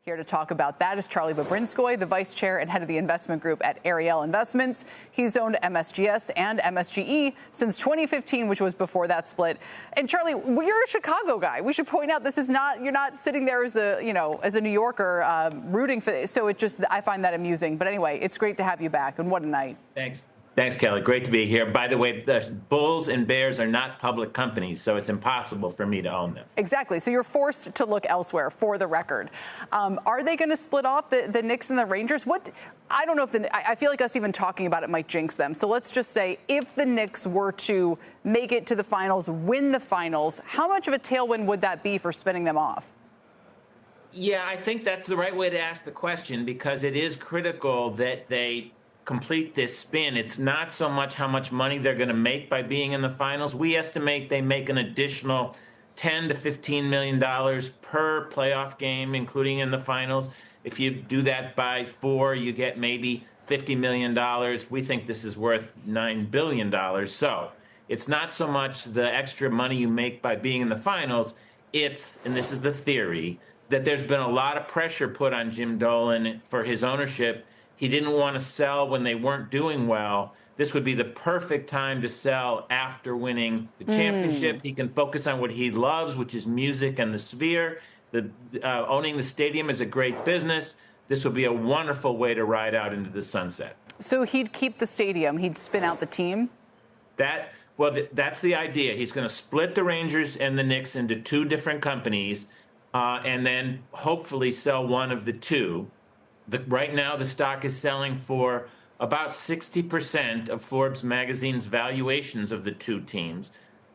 Here to talk about that is Charlie Bobrinskoy, the vice chair and head of the investment group at Ariel Investments. He's owned MSGS and MSGE since 2015, which was before that split. And Charlie, you're a Chicago guy. We should point out this is not, you're not sitting there as a, as a New Yorker rooting for, so I find that amusing. But anyway, it's great to have you back, and what a night. Thanks. Thanks, Kelly. Great to be here. By the way, the Bulls and Bears are not public companies, so it's impossible for me to own them. Exactly. So you're forced to look elsewhere, for the record. Are they going to split off the Knicks and the Rangers? I don't know if I feel like us even talking about it might jinx them. So let's just say if the Knicks were to make it to the finals, win the finals, how much of a tailwind would that be for spinning them off? Yeah, I think that's the right way to ask the question, because it is critical that they complete this spin. It's not so much how much money they're going to make by being in the finals. We estimate they make an additional $10 to $15 million per playoff game, including in the finals. If you do that by 4, you get maybe $50 million. We think this is worth $9 billion. So it's not so much the extra money you make by being in the finals. It's, and this is the theory, that there's been a lot of pressure put on Jim Dolan for his ownership. He didn't want to sell when they weren't doing well. This would be the perfect time to sell after winning the championship. He can focus on what he loves, which is music and the Sphere. Owning the stadium is a great business. This would be a wonderful way to ride out into the sunset. So he'd keep the stadium. He'd spin out the team? That's the idea. He's going to split the Rangers and the Knicks into 2 different companies and then hopefully sell one of the 2. Right now, the stock is selling for about 60% of Forbes magazine's valuations of the 2 teams.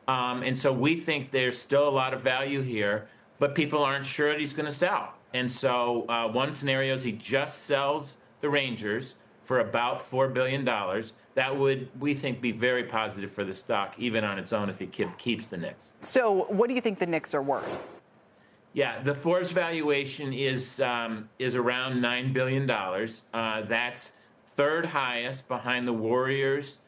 And so we think there's still a lot of value here, but people aren't sure that he's going to sell. And so one scenario is he just sells the Rangers for about $4 billion. That would, we think, be very positive for the stock, even on its own, if he keeps the Knicks. So what do you think the Knicks are worth? Yeah, the Forbes valuation is around $9 billion. That's third highest behind the Warriors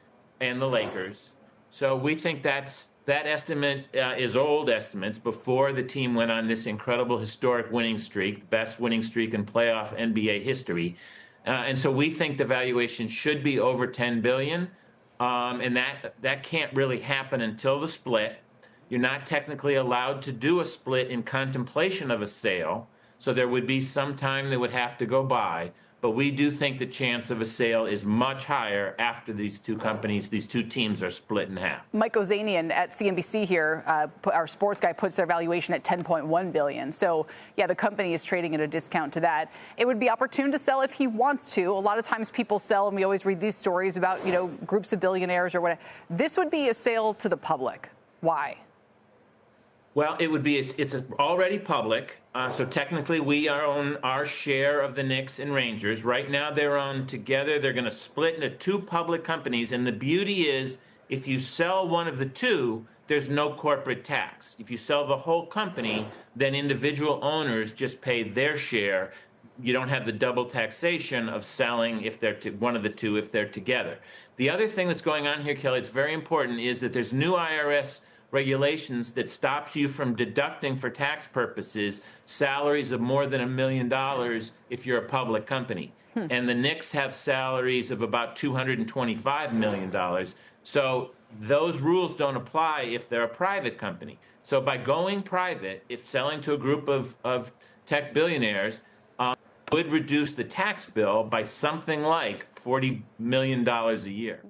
and the Lakers. So we think that estimate is old estimates before the team went on this incredible historic winning streak, the best winning streak in playoff NBA history. And so we think the valuation should be over $10 billion. And that can't really happen until the split. You're not technically allowed to do a split in contemplation of a sale, so there would be some time that would have to go by. But we do think the chance of a sale is much higher after these 2 companies, these 2 teams are split in half. Mike Ozanian at CNBC here, our sports guy, puts their valuation at $10.1 billion. So, yeah, the company is trading at a discount to that. It would be opportune to sell if he wants to. A lot of times people sell, and we always read these stories about, groups of billionaires or whatever. This would be a sale to the public. Why? Well, it would be, it's already public, so technically we own our share of the Knicks and Rangers. Right now they're owned together. They're going to split into 2 public companies, and the beauty is if you sell one of the 2, there's no corporate tax. If you sell the whole company, then individual owners just pay their share. You don't have the double taxation of selling if they're one of the 2 if they're together. The other thing that's going on here, Kelly, it's very important, is that there's new IRS regulations that stops you from deducting for tax purposes salaries of more than $1 million if you're a public company. And the Knicks have salaries of about $225 million. So those rules don't apply if they're a private company. So by going private, if selling to a group of tech billionaires, would reduce the tax bill by something like $40 million a year.